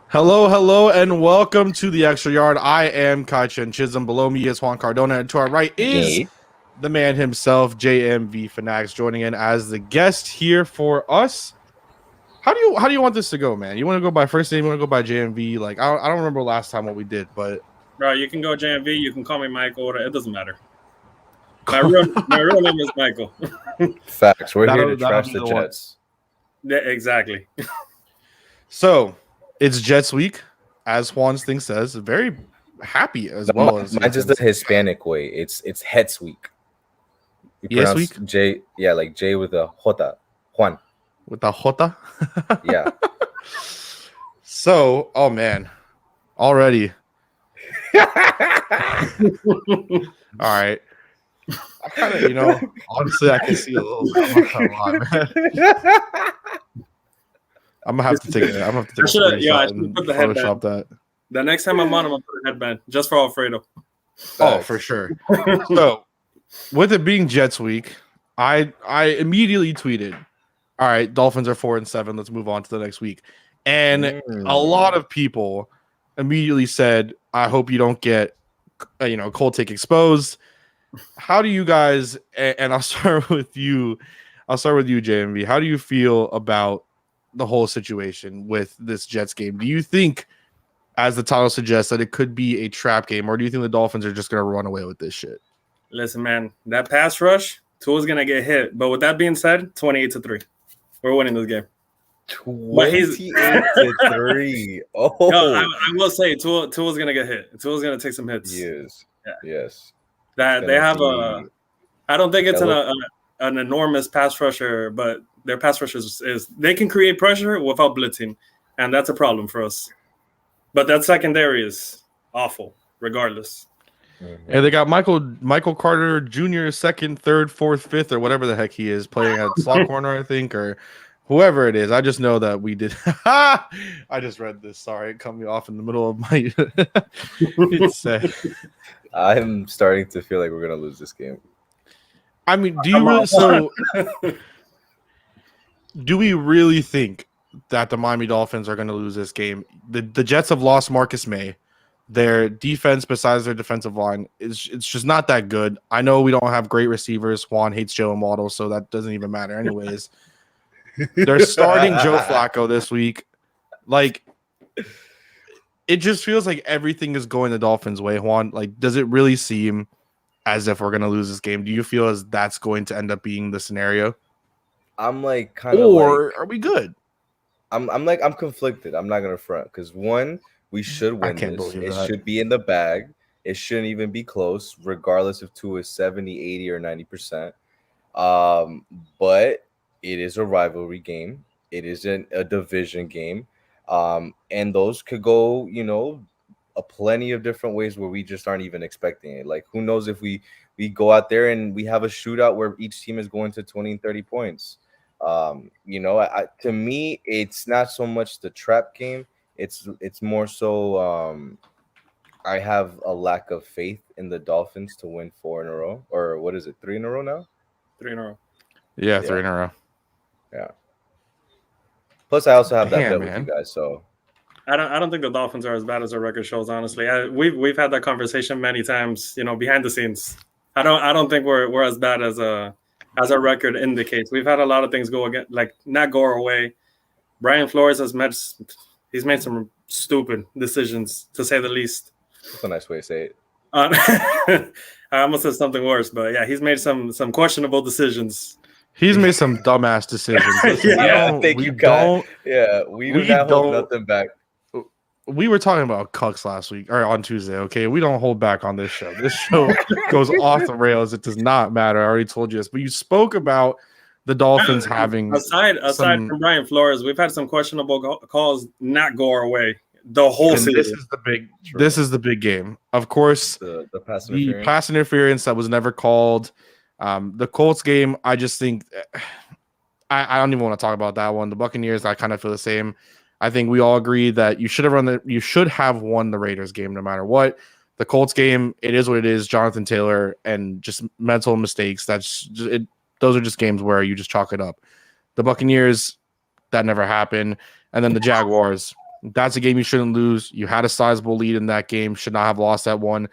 Hello, hello, and welcome to the Extra Yard. I am Kai Chen Chisholm. Below me is Juan Cardona, and to our right is Yay. the man himself, JMV Fanatics, joining in as the guest here for us. How do you want this to go, man? You want to go by first name? You want to go by JMV? Like I don't remember last time what we did, but Bro, you can go JMV. You can call me Michael. It doesn't matter. My real name is Michael. Facts. We're here That'll- to that'll trash be the the one. Jets. Yeah, exactly. so it's Jets week, as Juan's thing says. Very happy as well. As Mine's just the Hispanic way. It's Hetz week. You Yes pronounce week? J, yeah, like J with a Jota. Juan. with the Jota. Yeah. So, oh man, already. All right. I kind of, honestly, I can see a little. I'm not gonna lie, man. I'm gonna have to take it. I'm gonna have to take a screenshot and put the Photoshop that. The next time I'm on, I'm gonna put a headband just for Alfredo. Oh, for sure. So, with it being Jets week, I immediately tweeted, "All right, Dolphins are 4-7. Let's move on to the next week." And a lot of people immediately said, "I hope you don't get, cold take exposed." How do you guys? And I'll start with you. I'll start with you, JMV. How do you feel about the whole situation with this Jets game? Do you think, as the title suggests, that it could be a trap game, or do you think the Dolphins are just going to run away with this shit? Listen, man, that pass rush, Tua's gonna get hit. But with that being said, 28-3, we're winning this game. 28-3. Oh, No, I will say Tua's gonna get hit. Tua's gonna take some hits. yes. Yeah. Yes. That they have a. I don't think it's an enormous pass rusher, but their pass rushers is they can create pressure without blitzing, and that's a problem for us. But that secondary is awful, regardless. And they got Michael Carter Jr. second, third, fourth, fifth, or whatever the heck he is playing at slot corner, I think, or whoever it is. I just know that we did. I just read this. Sorry, it cut me off in the middle of my. It's. I'm starting to feel like we're gonna lose this game. I mean, do you really? So, do we really think that the Miami Dolphins are going to lose this game? The Jets have lost Marcus May. Their defense, besides their defensive line, it's just not that good. I know we don't have great receivers. Juan hates Joe and Waddle, so that doesn't even matter anyways. They're starting Joe Flacco this week. Like, it just feels like everything is going the Dolphins' way, Juan. Like, does it really seem as if we're going to lose this game? Do you feel as that's going to end up being the scenario? I'm like kind of Or are we good? I'm conflicted. I'm not gonna front because one, we should win this. It should be in the bag. It shouldn't even be close, regardless if Tua is 70, 80, or 90%. But it is a rivalry game. It isn't a division game. And those could go, a plenty of different ways where we just aren't even expecting it. Like, who knows if we go out there and we have a shootout where each team is going to 20 and 30 points. To me, it's not so much the trap game. It's more so I have a lack of faith in the Dolphins to win 4 in a row. Or what is it, 3 in a row now? 3 in a row. Yeah, 3 in a row. Yeah. Plus, I also have that bet with you guys. So I don't think the Dolphins are as bad as their record shows. Honestly, we've had that conversation many times. Behind the scenes. I don't think we're as bad as our record indicates. We've had a lot of things go again, like not go our way. Brian Flores he's made some stupid decisions, to say the least. That's a nice way to say it. I almost said something worse, but yeah, he's made some questionable decisions. He's made some dumbass decisions. Thank you, guys. Yeah, we do not hold nothing back. We were talking about cucks last week or on Tuesday. Okay, we don't hold back on this show. This show goes off the rails. It does not matter. I already told you this, but you spoke about the Dolphins having aside from Brian Flores, we've had some questionable calls not go our way the whole season. This is the big game. Of course, the pass interference that was never called. The Colts game, I just think I don't even want to talk about that one. The Buccaneers, I kind of feel the same. I think we all agree that you should have won the Raiders game no matter what. The Colts game, it is what it is. Jonathan Taylor and just mental mistakes. Those are just games where you just chalk it up. The Buccaneers, that never happened. And then the Jaguars, That's a game you shouldn't lose. You had a sizable lead in that game. Should not have lost that one.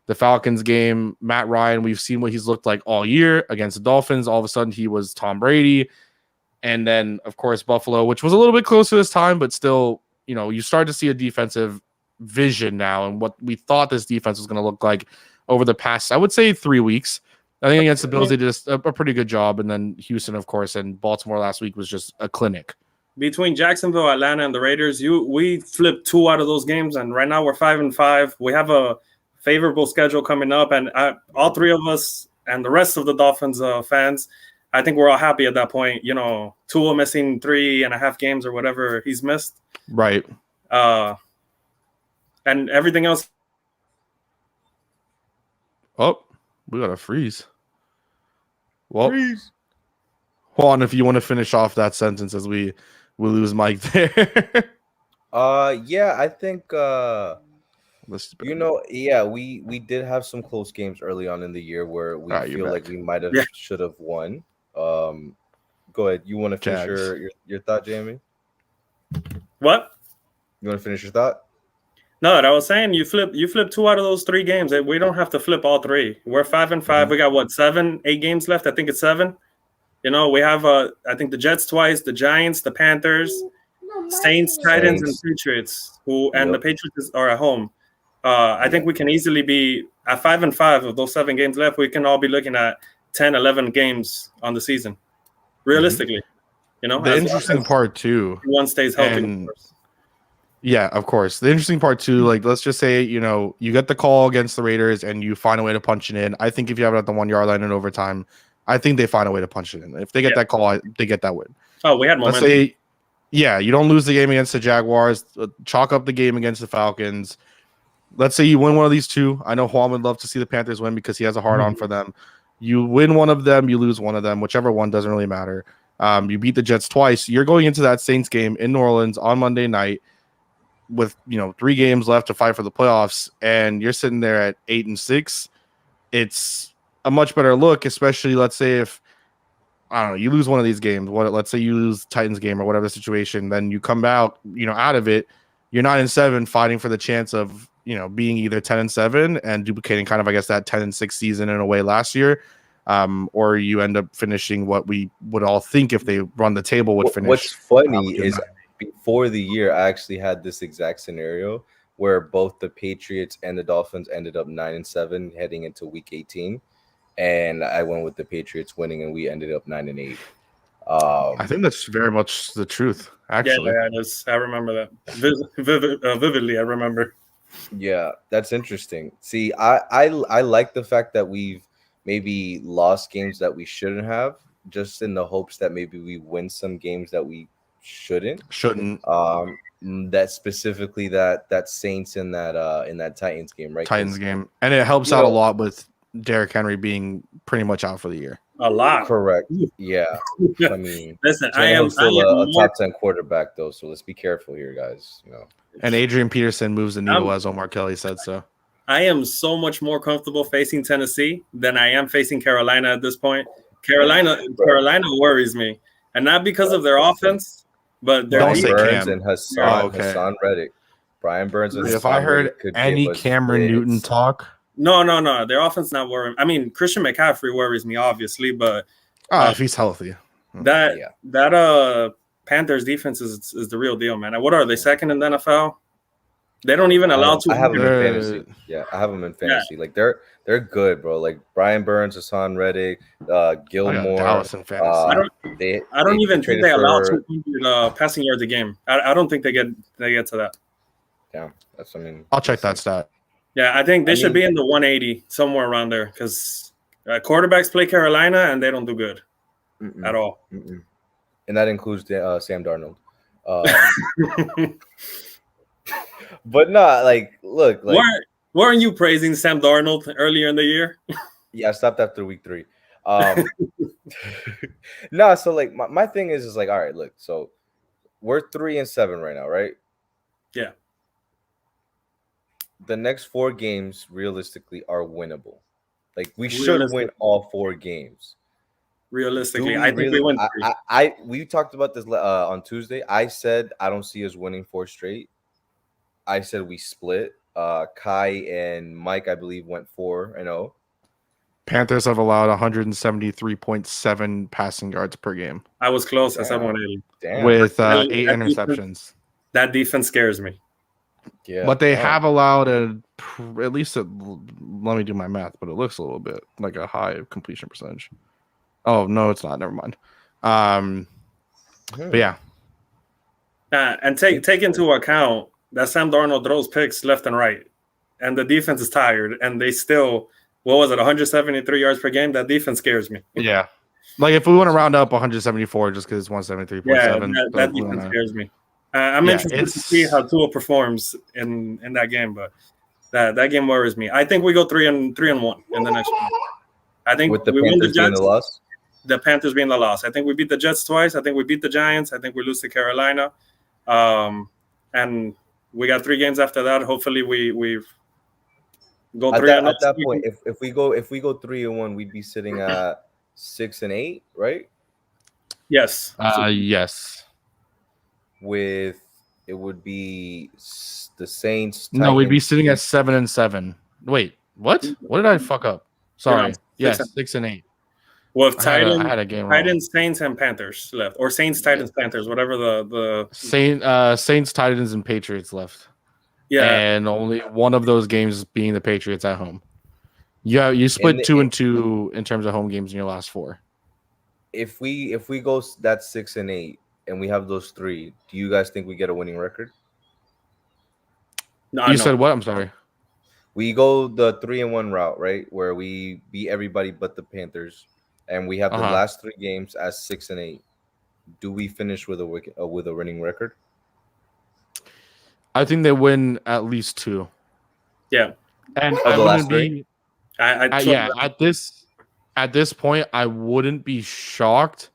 The Falcons game, Matt Ryan, we've seen what he's looked like all year against the Dolphins. All of a sudden, he was Tom Brady. And then, of course, Buffalo, which was a little bit closer this time, but still, you start to see a defensive vision now and what we thought this defense was going to look like over the past, I would say, 3 weeks. I think against the Bills, they did a pretty good job. And then Houston, of course, and Baltimore last week was just a clinic. Between Jacksonville, Atlanta, and the Raiders, we flipped 2 out of those games, and right now we're 5-5. We have a favorable schedule coming up, and all 3 of us and the rest of the Dolphins fans, I think we're all happy at that point. Tua missing 3.5 games or whatever he's missed, right? And everything else. Oh, we got a freeze. Well, hold on if you want to finish off that sentence as we lose Mike there. Yeah, I think we did have some close games early on in the year where we feel like we might have should have won. Go ahead. You want to finish your thought, Jamie? What? You want to finish your thought? No, I was saying you flip 2 out of those 3 games. We don't have to flip all 3. We're 5-5. Mm-hmm. We got 7-8 games left. I think it's 7. We have I think the Jets twice, the Giants, the Panthers, Saints, Titans, and Patriots. And the Patriots are at home. I think we can easily be at 5-5 of those 7 games left. We can all be looking at 10, 11 games on the season, realistically. The interesting part too. One stays healthy. Yeah, of course. The interesting part too, like let's just say, you get the call against the Raiders and you find a way to punch it in. I think if you have it at the 1 yard line in overtime, I think they find a way to punch it in. If they get that call, they get that win. Oh, we had momentum. Let's say, you don't lose the game against the Jaguars. Chalk up the game against the Falcons. Let's say you win one of these 2. I know Juan would love to see the Panthers win because he has a hard on for them. You win one of them, you lose one of them. Whichever one doesn't really matter. You beat the Jets twice. You're going into that Saints game in New Orleans on Monday night with 3 games left to fight for the playoffs, and you're sitting there at 8-6. It's a much better look, especially let's say if you lose one of these games. Let's say you lose Titans game or whatever the situation, then you come out out of it. You're 9-7, fighting for the chance of being either 10-7 and duplicating kind of, I guess, that 10-6 season in a way last year, or you end up finishing what we would all think if they run the table would finish. What's funny is before the year, I actually had this exact scenario where both the Patriots and the Dolphins ended up 9-7 heading into Week 18, and I went with the Patriots winning, and we ended up 9-8. I think that's very much the truth. Actually, yeah, it is. I remember that vividly. I remember. Yeah, that's interesting. See, I like the fact that we've maybe lost games that we shouldn't have, just in the hopes that maybe we win some games that we shouldn't. That specifically that Saints in that Titans game, right? Titans game, and it helps out a lot with Derrick Henry being pretty much out for the year. A lot, correct? Yeah, I mean, listen, I am still a top 10 quarterback though, so let's be careful here, guys. And Adrian Peterson moves the needle, as Omar Kelly said so. I am so much more comfortable facing Tennessee than I am facing Carolina at this point. Carolina worries me, and not because of their offense, but their Brian Burns and Hassan Reddick. Brian Burns and if I heard any Cameron Newton talk. No. Their offense not worrying. I mean, Christian McCaffrey worries me, obviously, but if he's healthy, that Panthers defense is the real deal, man. What are they, second in the NFL? They don't even allow to. I have them in fantasy. Yeah, I have them in fantasy. Yeah. Like they're good, bro. Like Brian Burns, Hassan Reddick, Gilmore. Dallas in fantasy. I don't even think they allow 200 passing yards a game. I don't think they get to that. Yeah, I'll check that stat. Yeah, I think they should be in the 180 somewhere around there because quarterbacks play Carolina and they don't do good at all. And that includes Sam Darnold. But look, weren't you praising Sam Darnold earlier in the year? Yeah, I stopped after week 3. No, so my thing is all right, look, so we're 3-7 right now, right? Yeah. The next 4 games realistically are winnable. We should win all 4 games. Realistically, I think we win 3. We talked about this on Tuesday. I said I don't see us winning 4 straight. I said we split. Kai and Mike, I believe, went 4-0. Panthers have allowed 173.7 passing yards per game I was close. I Damn. said 180. Damn. with That 8 interceptions. That defense scares me. Yeah. But they have allowed at least let me do my math, but it looks a little bit like a high completion percentage. Oh no, it's not. Never mind. But yeah, and take into account that Sam Darnold throws picks left and right, and the defense is tired, and they still, what was it, 173 yards per game? That defense scares me. yeah. Like if we want to round up 174 just because it's 173.7, that defense scares me. I'm interested to see how Tua performs in that game, but that game worries me. I think we go 3-1 in the next one. I think with the we Panthers win the Jets. being the loss. The Panthers being the loss. I think we beat the Jets twice. I think we beat the Giants. I think we lose to Carolina, and we got 3 games after that. Hopefully, we go 3-0. At that point, if we go 3-1, we'd be sitting at 6-8, right? Yes. Yes. With it would be the Saints. No, we'd be sitting at 7-7. Wait, what? What did I fuck up? Sorry. Yes, 6-8. Well, I had a game wrong. Titans, Saints, and Panthers left, or Saints, Titans, Panthers, whatever the Saints, Titans, and Patriots left. Yeah, and only one of those games being the Patriots at home. Yeah, you split 2-2 in terms of home games in your last 4. If we go that 6-8 and we have those 3, do you guys think we get a winning record? No, you said what? I'm sorry. We go the 3-1 route, right, where we beat everybody but the Panthers, and we have the last 3 games as 6-8. Do we finish with a winning record? I think they win at least 2. Yeah, and I wouldn't be. At this point, I wouldn't be shocked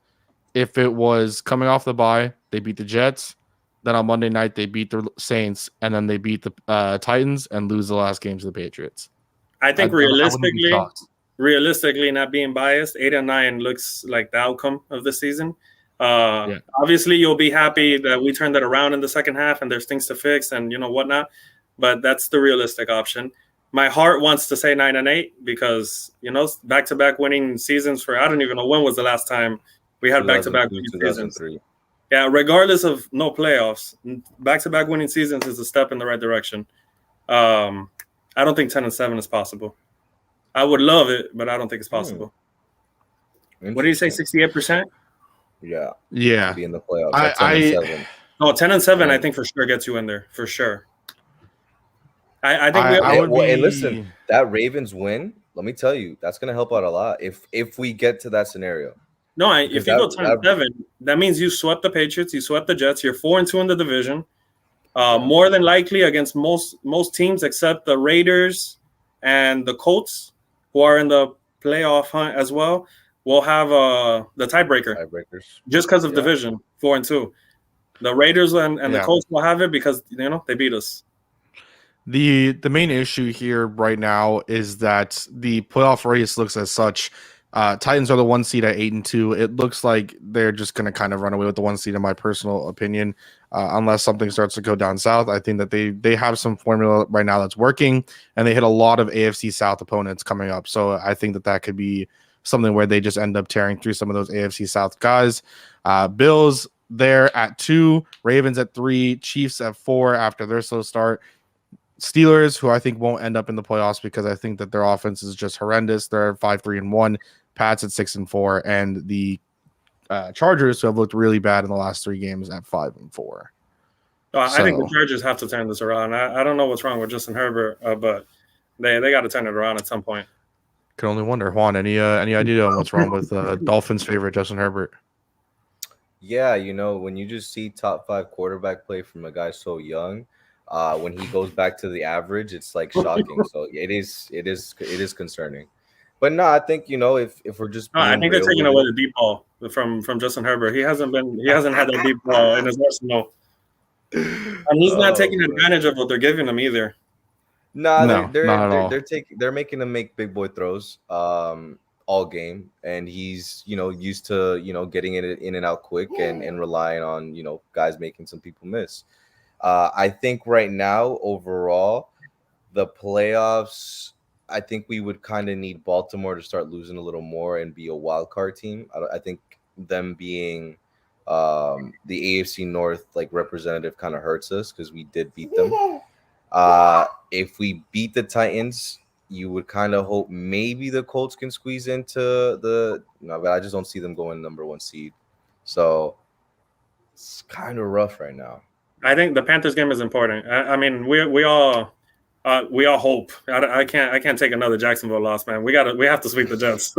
if it was coming off the bye. They beat the Jets, then on Monday night they beat the Saints, and then they beat the Titans and lose the last game to the Patriots. I think realistically, not being biased, 8-9 looks like the outcome of the season. Obviously, you'll be happy that we turned it around in the second half, and there's things to fix, and whatnot. But that's the realistic option. My heart wants to say 9-8 because back-to-back winning seasons for I don't even know when was the last time we had back-to-back winning seasons. Yeah, regardless of no playoffs, back-to-back winning seasons is a step in the right direction. I don't think 10-7 is possible. I would love it, but I don't think it's possible. What did you say? 68%? Yeah. Be in the playoffs. 10-7. No, 10-7. I think for sure gets you in there for sure. I think listen, that Ravens win. Let me tell you, that's gonna help out a lot if we get to that scenario. No, if you go 10-7, that means you swept the Patriots, you swept the Jets. You're 4-2 in the division. More than likely against most teams except the Raiders and the Colts, who are in the playoff hunt as well. We'll have the tiebreakers just because of division 4-2. The Raiders and the Colts will have it because they beat us. The main issue here right now is that the playoff race looks as such. Titans are the 1 seed at 8-2. It looks like they're just going to kind of run away with the 1 seed, in my personal opinion, unless something starts to go down south. I think that they have some formula right now that's working, and they hit a lot of AFC South opponents coming up. So I think that could be something where they just end up tearing through some of those AFC South guys. Bills there at 2, Ravens at 3, Chiefs at 4 after their slow start. Steelers, who I think won't end up in the playoffs because I think that their offense is just horrendous. They're 5-3-1. Pats at 6-4, and the Chargers, who have looked really bad in the last 3 games, at 5-4. I think the Chargers have to turn this around. I don't know what's wrong with Justin Herbert, but they got to turn it around at some point. Can only wonder. Juan, any idea on what's wrong with Dolphins' favorite Justin Herbert? Yeah, when you just see top 5 quarterback play from a guy so young, when he goes back to the average, it's like shocking. So it is concerning. But no, I think if we're just I think they're taking away the deep ball from Justin Herbert. He hasn't had that deep ball in his arsenal, and he's not taking advantage of what they're giving him either. No, they're making him make big boy throws all game, and he's used to getting it in and out quick and relying on guys making some people miss. I think right now, overall, the playoffs, I think we would kind of need Baltimore to start losing a little more and be a wild card team. I think them being the AFC North like representative kind of hurts us because we did beat them. If we beat the Titans, you would kind of hope maybe the Colts can squeeze into the no, but I just don't see them going number 1 seed. So it's kind of rough right now. I think the Panthers game is important. I mean, we all hope. I can't take another Jacksonville loss, man. We have to sweep the Jets.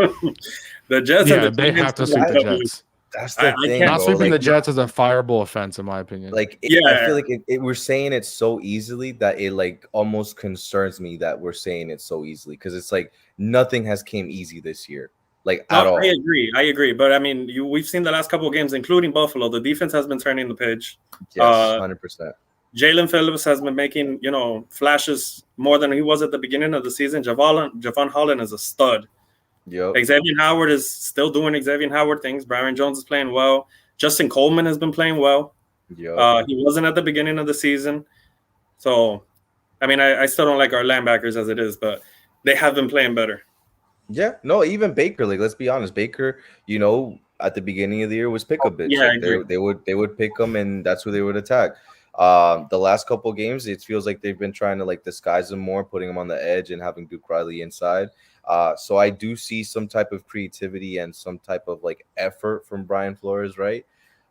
The Jets. Yeah, they have to sweep the Jets. That's the thing. Not sweeping the Jets is a fireable offense, in my opinion. Like, I feel like we're saying it so easily that it like almost concerns me that we're saying it so easily because it's like nothing has came easy this year, like at all. I agree. But I mean, we've seen the last couple of games, including Buffalo. The defense has been turning the page. Yes, 100%. Jalen Phillips has been making flashes more than he was at the beginning of the season. Javon Holland is a stud. Yep. Xavier Howard is still doing Xavier Howard things. Byron Jones is playing well. Justin Coleman has been playing well. Yep. He wasn't at the beginning of the season. So, I mean, I still don't like our linebackers as it is, but they have been playing better. Yeah. No, even Baker, like, let's be honest. Baker, at the beginning of the year was pick a bitch. Yeah, like, they would pick them, and that's who they would attack. The last couple of games, it feels like they've been trying to like disguise him more, putting him on the edge and having Duke Riley inside. So I do see some type of creativity and some type of like effort from Brian Flores, right?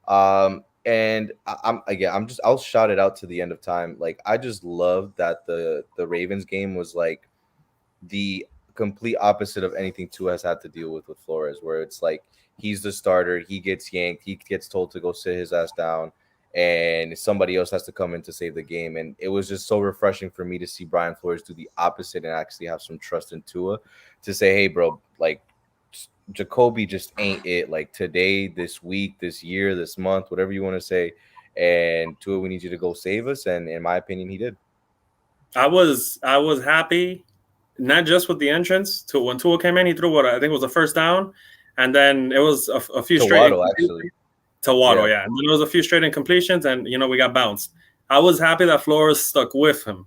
And I'll shout it out to the end of time. Like, I just love that the Ravens game was like the complete opposite of anything Tua has had to deal with Flores, where it's like he's the starter, he gets yanked, he gets told to go sit his ass down, and somebody else has to come in to save the game. And it was just so refreshing for me to see Brian Flores do the opposite and actually have some trust in Tua to say, hey, bro, like, Jacoby just ain't it. Like, today, this week, this year, this month, whatever you want to say. And Tua, we need you to go save us. And in my opinion, he did. I was happy, not just with the entrance. When Tua came in, he threw what I think was a first down. And then it was a few straight. Waddle, actually. To Waddle, yeah. And then there was a few straight incompletions, and we got bounced. I was happy that Flores stuck with him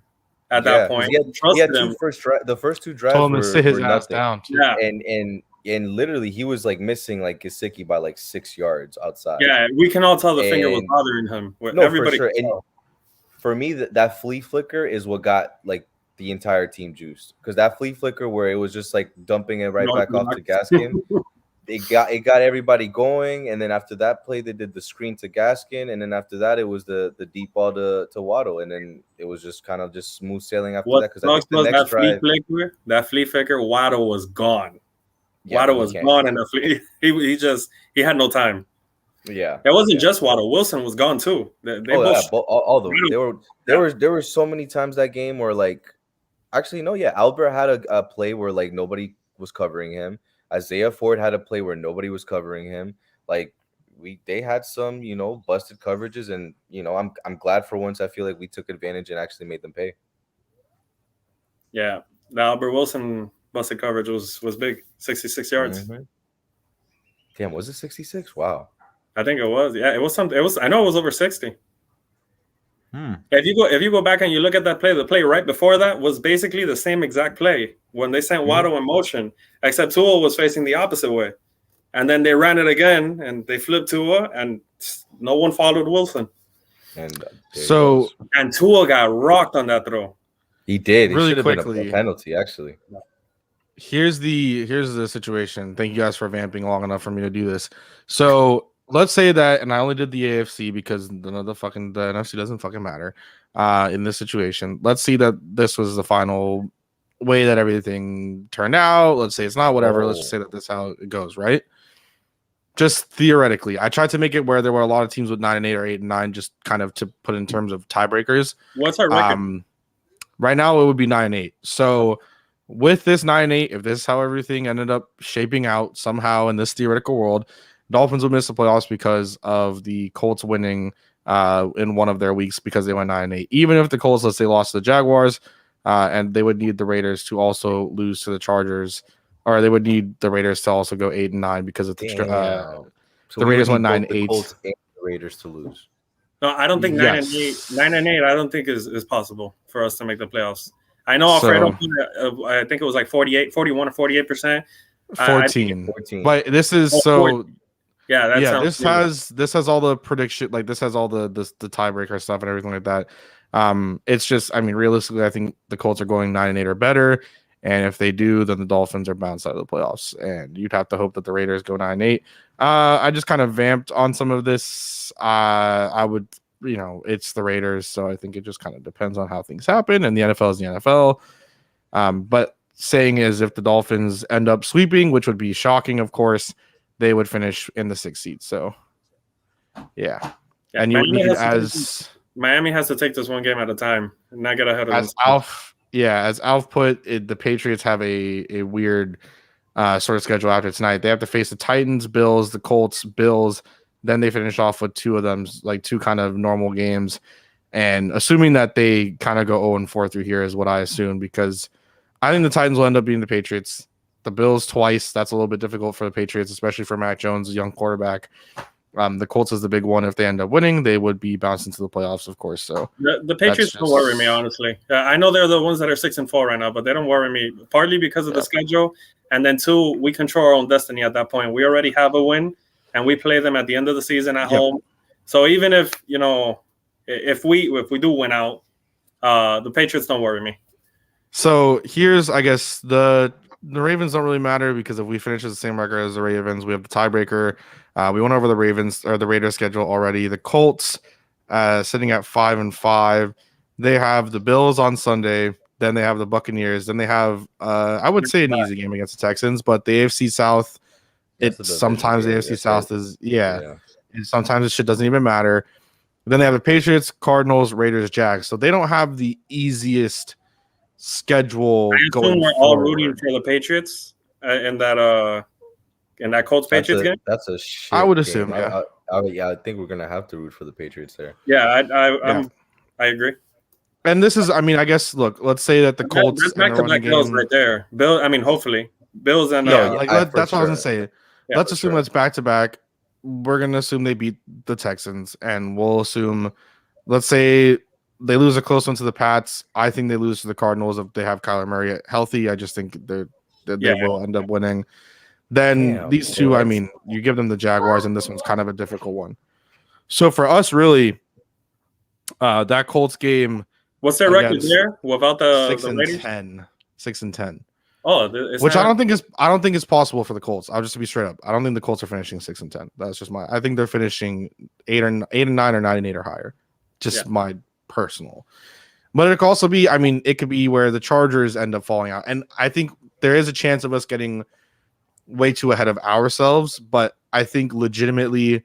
at that point. He had the first two drives told him to sit his ass down. Yeah, and literally he was like missing like Gesicki by like 6 yards outside. Yeah, we can all tell the finger was bothering him. Everybody for sure. And for me, that flea flicker is what got like the entire team juiced, because that flea flicker where it was just like dumping it right back off to Gaskin. It got everybody going, and then after that play, they did the screen to Gaskin, and then after that, it was the deep ball to Waddle, and then it was just kind of just smooth sailing after that. Because that flea flicker, Waddle was gone. Yeah, Waddle was gone, and the flea he had no time. Yeah, it wasn't just Waddle. Wilson was gone too. All of them. There were so many times that game where Albert had a play where like nobody was covering him. Isaiah Ford had a play where nobody was covering him. Like they had some, busted coverages, and I'm glad for once. I feel like we took advantage and actually made them pay. Yeah, the Albert Wilson busted coverage was big, 66 yards. Mm-hmm. Damn, was it 66? Wow, I think it was. Yeah, it was something. I know it was over 60. If you go back and you look at that play, the play right before that was basically the same exact play when they sent Waddle in motion, except Tua was facing the opposite way. And then they ran it again, and they flipped Tua, and no one followed Wilson. And Tua got rocked on that throw. He did. It really quickly. Been a penalty, actually. Here's the situation. Thank you guys for vamping long enough for me to do this. So let's say that, and I only did the AFC because the NFC doesn't fucking matter in this situation. Let's see that this was the final way that everything turned out. Let's say it's not, whatever. Let's just say that this is how it goes, right? Just theoretically. I tried to make it where there were a lot of teams with 9-8 or 8-9, just kind of to put in terms of tiebreakers. What's our record? Right now it would be 9-8. So with this 9-8, if this is how everything ended up shaping out somehow in this theoretical world, Dolphins would miss the playoffs because of the Colts winning in one of their weeks because they went 9-8. Even if the Colts, let's say, lost to the Jaguars, and they would need the Raiders to also lose to the Chargers, or they would need the Raiders to also go 8-9 because of the Raiders went 9-8. Colts and the Raiders to lose. No, I don't think Yes. 9-8. I don't think is possible for us to make the playoffs. I know Alfredo. So I think it was like 41 or 48%. I think 14. 14. But this is 40. so Yeah, that yeah, sounds this has all the prediction, like this has all the tiebreaker stuff and everything like that. It's just, I mean, realistically, I think the Colts are going 9-8 or better, and if they do, then the Dolphins are bounced out of the playoffs, and you'd have to hope that the Raiders go 9-8. I just kind of vamped on some of this. I would, it's the Raiders, so I think it just kind of depends on how things happen, and the NFL is the NFL. But saying is, if the Dolphins end up sweeping, which would be shocking, of course, they would finish in the 6th seed. So, yeah. And you would need Miami has to take this one game at a time and not get ahead of them. As Alf put it, the Patriots have a weird sort of schedule after tonight. They have to face the Titans, Bills, the Colts, Bills. Then they finish off with two of them, like two kind of normal games. And assuming that they kind of go 0-4 through here is what I assume, because I think the Titans will end up beating the Patriots. The Bills twice. That's a little bit difficult for the Patriots, especially for Mac Jones, a young quarterback. The Colts is the big one. If they end up winning, they would be bounced into the playoffs, of course. So the Patriots don't worry me, honestly. I know they're the ones that are 6-4 right now, but they don't worry me. Partly because of the schedule, and then two, we control our own destiny at that point. We already have a win, and we play them at the end of the season at home. So even if if we do win out, the Patriots don't worry me. So here's, I guess, the Ravens don't really matter, because if we finish as the same record as the Ravens, we have the tiebreaker. We went over the Ravens or the Raiders schedule already. The Colts sitting at 5-5. They have the Bills on Sunday. Then they have the Buccaneers. Then they have, I would say, an easy game against the Texans. But the AFC South, sometimes the AFC South is, and sometimes this shit doesn't even matter. Then they have the Patriots, Cardinals, Raiders, Jags. So they don't have the easiest schedule going we're forward. all rooting for the Patriots in that Colts Patriots game. That's a shit I would game. assume, I think we're gonna have to root for the Patriots there. Yeah, I agree. And this is, I mean, I guess, look, let's say that the Colts that's back-to-back Bills right there. Hopefully Bills and that's what I was gonna say. Yeah, let's assume that's back-to-back. We're gonna assume they beat the Texans, and we'll assume, let's say they lose a close one to the Pats. I think they lose to the Cardinals if they have Kyler Murray healthy. I just think they will end up winning. Then these two, I mean, you give them the Jaguars, and this one's kind of a difficult one. So for us, really, that Colts game. What's their record there without the 6-10? 6-10. Oh, which I don't think is possible for the Colts. I'll just be straight up. I don't think the Colts are finishing 6-10. That's just I think they're finishing 8-9 or 9-8 or higher. Just my personal. But it could also be, I mean, it could be where the Chargers end up falling out. And I think there is a chance of us getting way too ahead of ourselves. But I think legitimately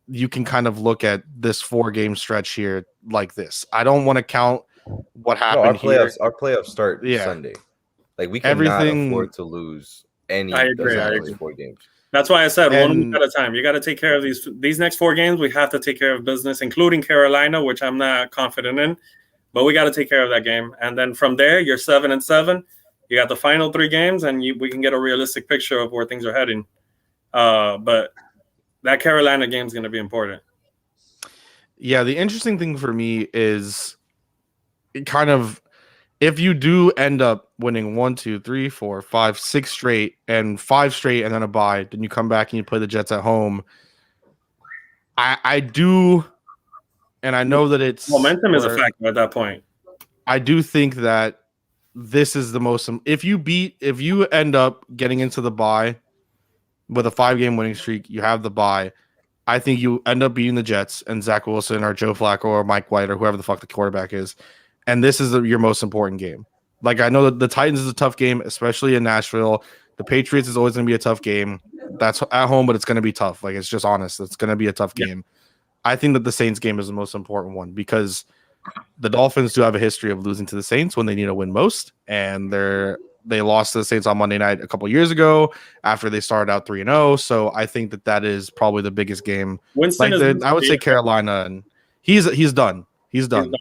you can kind of look at this 4-game stretch here like this. I don't want to count what happened here. Our playoffs start Sunday. Like, we cannot afford to lose any of these 4 games. That's why I said 1 week at a time. You got to take care of these next 4 games. We have to take care of business, including Carolina, which I'm not confident in. But we got to take care of that game. And then from there, you're 7-7. You got the final 3 games, and we can get a realistic picture of where things are heading. But that Carolina game is going to be important. Yeah, the interesting thing for me is kind of, if you do end up winning 1, 2, 3, 4, 5, 6 straight and 5 straight and then a bye, then you come back and you play the Jets at home. I do, and I know that it's momentum is a factor at that point. I do think that this is the most, if you end up getting into the bye with a 5-game winning streak, you have the bye. I think you end up beating the Jets and Zach Wilson or Joe Flacco or Mike White or whoever the fuck the quarterback is. And this is your most important game. Like, I know that the Titans is a tough game, especially in Nashville. The Patriots is always going to be a tough game. That's at home, but it's going to be tough. Like, it's just honest. It's going to be a tough game. I think that the Saints game is the most important one, because the Dolphins do have a history of losing to the Saints when they need to win most. And they lost to the Saints on Monday night a couple years ago after they started out 3-0. So I think that is probably the biggest game. I would say Carolina, and he's done. He's done.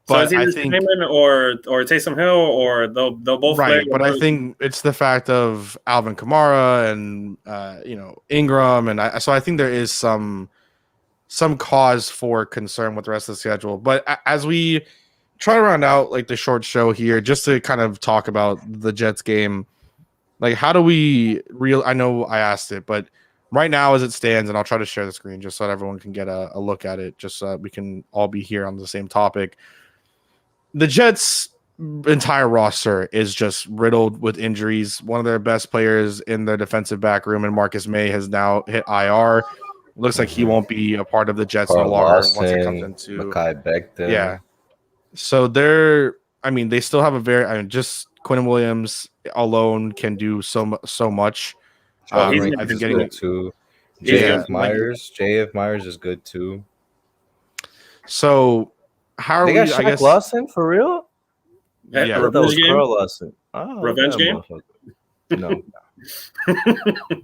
But so is he or Taysom Hill, or they'll both right? play, but I think it's the fact of Alvin Kamara and Ingram, and so I think there is some some cause for concern with the rest of the schedule. But as we try to round out like the short show here, just to kind of talk about the Jets game, like how do we I know I asked it, but right now as it stands, and I'll try to share the screen just so that everyone can get a look at it, just so that we can all be here on the same topic. The Jets' entire roster is just riddled with injuries. One of their best players in their defensive back room, and Marcus May, has now hit IR. Looks like he won't be a part of the Jets no longer once it comes into Mekhi Becton. Yeah. So they still have just Quinn Williams alone can do so much. I think getting good too. JF Myers is good too. So how are they got Shaq Lawson for real? Yeah, that was Carl Lawson. Oh, revenge game. No.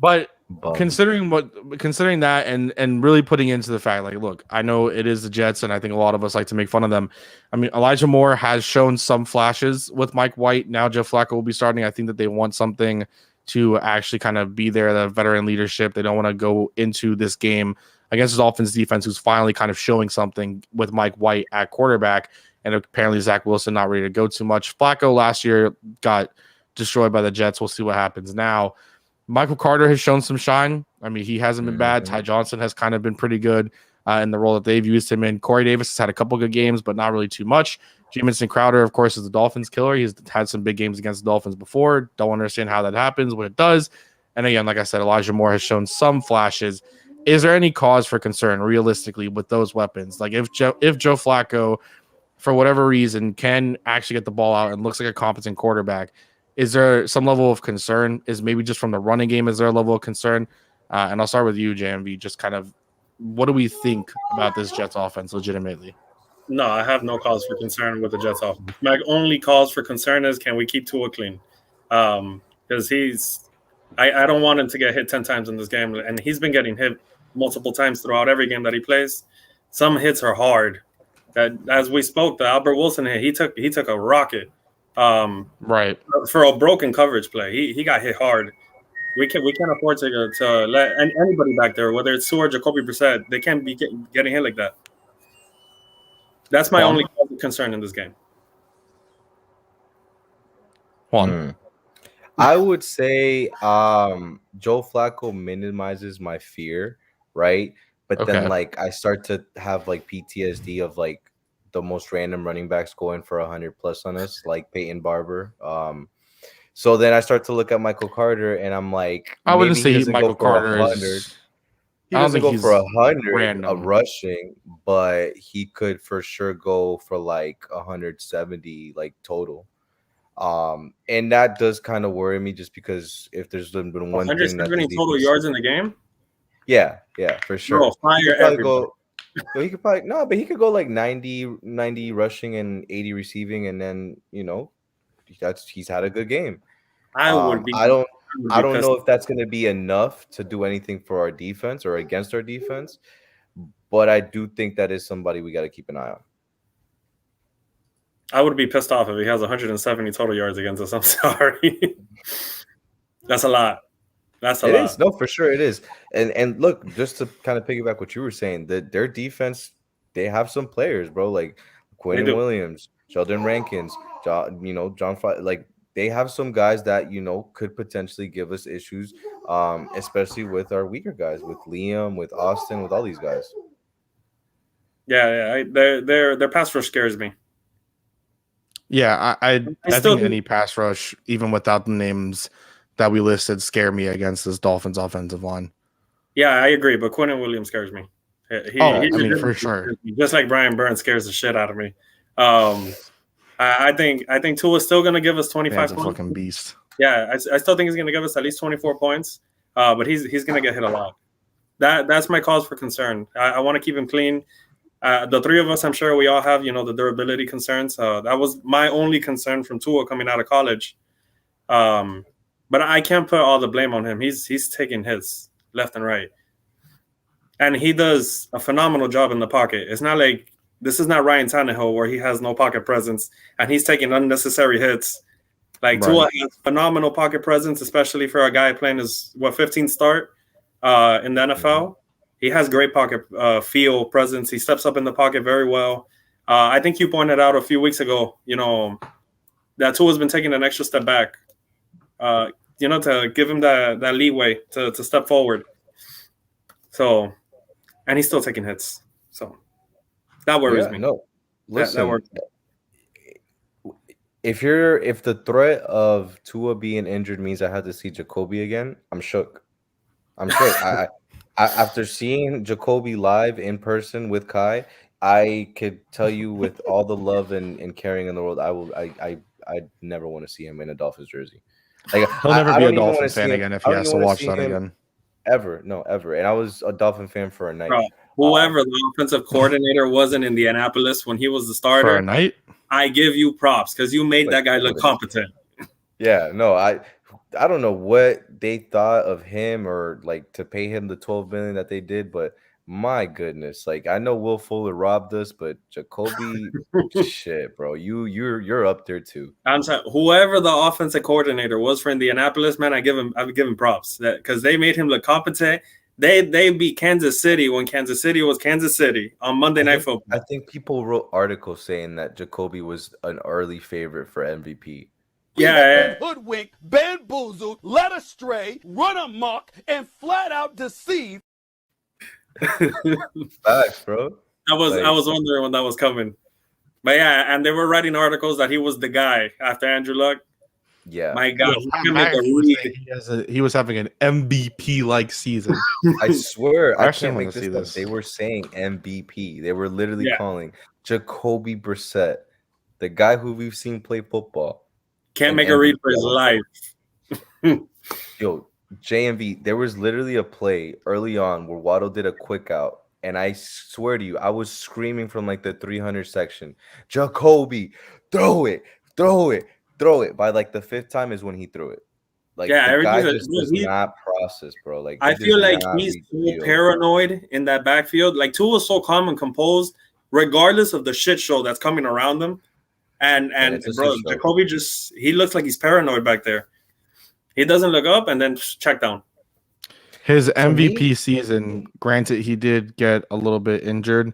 But considering that and really putting into the fact, like, look, I know it is the Jets, and I think a lot of us like to make fun of them. I mean, Elijah Moore has shown some flashes with Mike White. Now Joe Flacco will be starting. I think that they want something to actually kind of be there, the veteran leadership. They don't want to go into this game against the Dolphins defense, who's finally kind of showing something with Mike White at quarterback, and apparently Zach Wilson not ready to go too much. Flacco last year got destroyed by the Jets. We'll see what happens now. Michael Carter has shown some shine. I mean, he hasn't been bad. Ty Johnson has kind of been pretty good in the role that they've used him in. Corey Davis has had a couple good games, but not really too much. Jamison Crowder, of course, is the Dolphins killer. He's had some big games against the Dolphins before. Don't understand how that happens, but it does. And again, like I said, Elijah Moore has shown some flashes. Is there any cause for concern realistically with those weapons? Like if Joe Flacco, for whatever reason, can actually get the ball out and looks like a competent quarterback, is there some level of concern? Is maybe just from the running game, is there a level of concern? And I'll start with you, JMV. Just kind of, what do we think about this Jets offense legitimately? No, I have no cause for concern with the Jets offense. My only cause for concern is, can we keep Tua clean? Because I don't want him to get hit 10 times in this game, and he's been getting hit multiple times throughout every game that he plays. Some hits are hard. That, as we spoke, the Albert Wilson hit, he took a rocket. Right, for a broken coverage play. He got hit hard. We can't afford to let anybody back there, whether it's Tua or Jacoby Brissett, they can't be getting hit like that. That's my only concern in this game. Juan. I would say Joe Flacco minimizes my fear, right? But then like I start to have like PTSD of like the most random running backs going for 100 plus on us, like Peyton Barber. So then I start to look at Michael Carter, and I'm like, I wouldn't say Michael Carter is. He doesn't go for 100 of rushing, but he could for sure go for like 170 like total. And that does kind of worry me, just because if there's been one thing that 170 total yards in the game. Yeah, for sure. Bro, fire he could probably but he could go like 90 rushing and 80 receiving, and then he's had a good game. I don't know if that's going to be enough to do anything for our defense or against our defense, but I do think that is somebody we got to keep an eye on. I would be pissed off if he has 170 total yards against us. I'm sorry. That's a lot. It is. No, for sure it is. And look, just to kind of piggyback what you were saying, that their defense, they have some players, bro, like Quinn Williams, Sheldon Rankins, John, like they have some guys that could potentially give us issues, especially with our weaker guys, with Liam, with Austin, with all these guys. Yeah, their pass rush scares me. Yeah, I think any pass rush, even without the names that we listed, scare me against this Dolphins offensive line. Yeah, I agree, but Quentin Williams scares me. For sure. Just like Brian Burns scares the shit out of me. I think Tua is still going to give us 25 points. He's a fucking beast. Yeah, I still think he's going to give us at least 24 points, but he's going to get hit a lot. That's my cause for concern. I want to keep him clean. The three of us, I'm sure we all have, the durability concerns. That was my only concern from Tua coming out of college. But I can't put all the blame on him. He's taking hits left and right. And he does a phenomenal job in the pocket. It's not like this is not Ryan Tannehill where he has no pocket presence and he's taking unnecessary hits. Like Tua has phenomenal pocket presence, especially for a guy playing his 15th start in the NFL. He has great pocket feel, presence. He steps up in the pocket very well. I think you pointed out a few weeks ago, that Tua's been taking an extra step back, to give him that leeway to step forward. So, and he's still taking hits. So that worries me. No, listen. That worries me. If the threat of Tua being injured means I have to see Jacoby again, I'm shook. I after seeing Jacoby live in person with Kai, I could tell you with all the love and caring in the world, I never want to see him in a Dolphins jersey. Like He'll never be a Dolphin fan again if he has to watch that again. Ever. And I was a Dolphin fan for a night. Bro, whoever the offensive coordinator was in Indianapolis when he was the starter, for a night, I give you props because you made that guy look competent. Yeah, no, I don't know what they thought of him or like to pay him the $12 million that they did, but my goodness, like I know Will Fuller robbed us, but Jacoby, shit, bro, you're up there too. I'm sorry, whoever the offensive coordinator was for Indianapolis, man, I would give him props that because they made him look competent. They beat Kansas City when Kansas City was Kansas City on Monday Night Football. I think people wrote articles saying that Jacoby was an early favorite for MVP. Yeah. Hoodwinked, bamboozled, led astray, run amok, and flat out deceived. Facts, bro. I was wondering when that was coming. But yeah, and they were writing articles that he was the guy after Andrew Luck. Yeah. My God. He was having an MVP-like season. I swear, I can't want make to see this up. They were saying MVP. They were literally calling Jacoby Brissett, the guy who we've seen play football. Can't make a read for his life. Yo, JMV, there was literally a play early on where Waddle did a quick out, and I swear to you, I was screaming from like the 300 section, Jacoby, throw it. By like the fifth time is when he threw it. Like the guy just does not process, bro. Like I feel like he's so paranoid in that backfield. Like Tua was so calm and composed, regardless of the shit show that's coming around him. And bro, Jacoby he looks like he's paranoid back there. He doesn't look up and then check down. His MVP season, granted, he did get a little bit injured.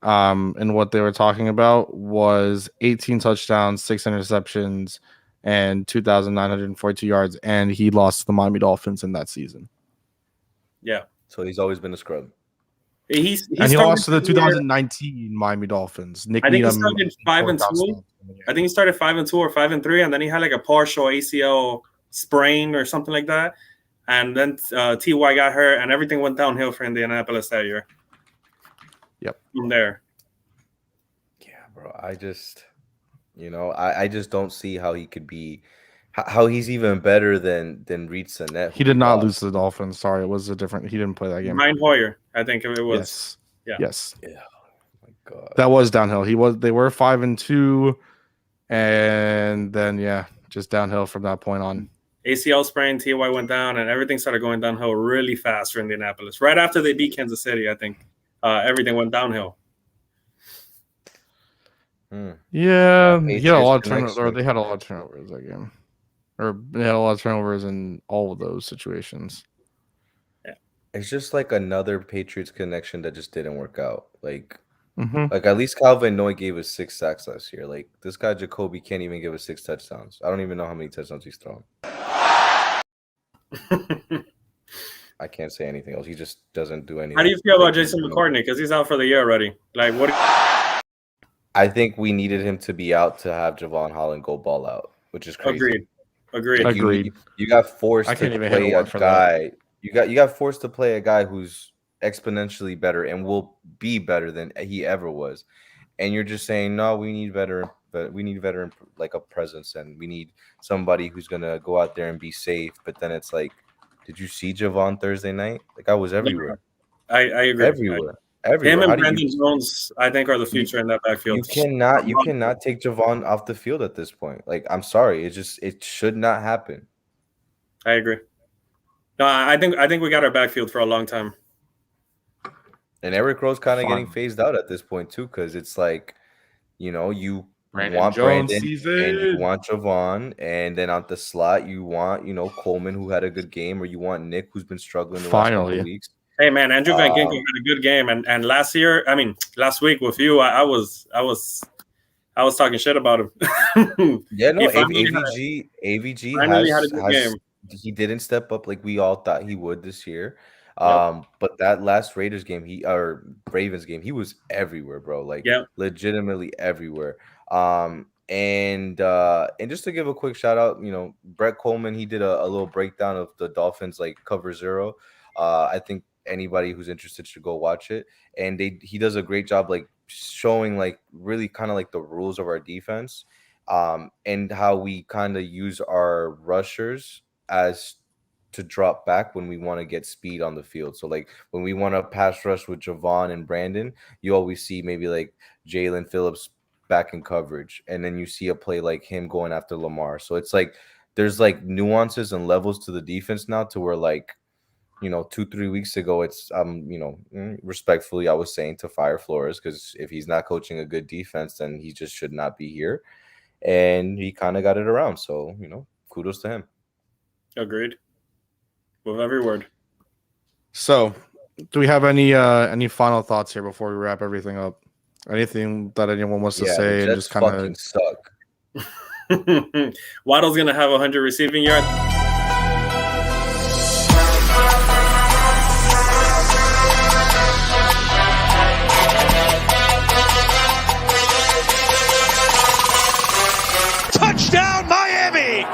And what they were talking about was 18 touchdowns, 6 interceptions, and 2,942 yards. And he lost to the Miami Dolphins in that season. Yeah. So he's always been a scrub. He lost to the 2019 Miami Dolphins. I think he started 5-2. I think he started 5-2 or 5-3, and then he had like a partial ACL sprain or something like that. And then Ty got hurt, and everything went downhill for Indianapolis that year. Yep. From there. Yeah, bro. I just don't see how he could be, how he's even better than Reed Sinnett. He did not lose to the Dolphins. Sorry, it was a different. He didn't play that game. Ryan Hoyer, I think it was. Yes. Yeah. Oh my God. That was downhill. They were 5-2, and then just downhill from that point on. ACL sprain, Ty went down, and everything started going downhill really fast for Indianapolis. Right after they beat Kansas City, I think everything went downhill. Yeah, he had a lot of turnovers, or they had a lot of turnovers that game, or they had a lot of turnovers in all of those situations. Yeah, it's just like another Patriots connection that just didn't work out. Like, mm-hmm. like at least Calvin Noy gave us 6 sacks last year. Like this guy Jacoby can't even give us 6 touchdowns. I don't even know how many touchdowns he's thrown. I can't say anything else. He just doesn't do anything. How do you feel about Jason McCourtney? Because he's out for the year already. Like what? I think we needed him to be out to have Javon Holland go ball out, which is crazy. Agreed. You got forced to play a guy. You got forced to play a guy who's exponentially better and will be better than he ever was. And you're just saying, no, we need veteran like a presence, and we need somebody who's gonna go out there and be safe. But then it's like, did you see Javon Thursday night? Like I was everywhere. I agree. Everywhere. Him and Brandon Jones, I think, are the future in that backfield. You cannot take Javon off the field at this point. Like, I'm sorry, it should not happen. I agree. No, I think we got our backfield for a long time. And Eric Rowe's kind of getting phased out at this point too, because it's like, you want Brandon and you want Javon, and then on the slot you want Coleman, who had a good game, or you want Nick, who's been struggling the last couple of weeks. Hey man, Andrew Van Ginkel had a good game, and last week with you, I was talking shit about him. Yeah, no, AVG had a good game. He didn't step up like we all thought he would this year. Yep. But that last Ravens game, he was everywhere, bro. Like legitimately everywhere. And just to give a quick shout out, Brett Coleman, he did a little breakdown of the Dolphins like cover 0. I think anybody who's interested should go watch it. And he does a great job like showing like really kind of like the rules of our defense, and how we kind of use our rushers as to drop back when we want to get speed on the field. So like when we want to pass rush with Javon and Brandon, you always see maybe like Jalen Phillips back in coverage, and then you see a play like him going after Lamar. So it's like there's like nuances and levels to the defense now to where like 2-3 weeks ago it's respectfully I was saying to fire Flores, because if he's not coaching a good defense then he just should not be here, and he kind of got it around. So kudos to him. Agreed with every word. So do we have any final thoughts here before we wrap everything up? Anything that anyone wants to say? And just kind of suck. Waddle's gonna have 100 receiving yards. Touchdown, Miami!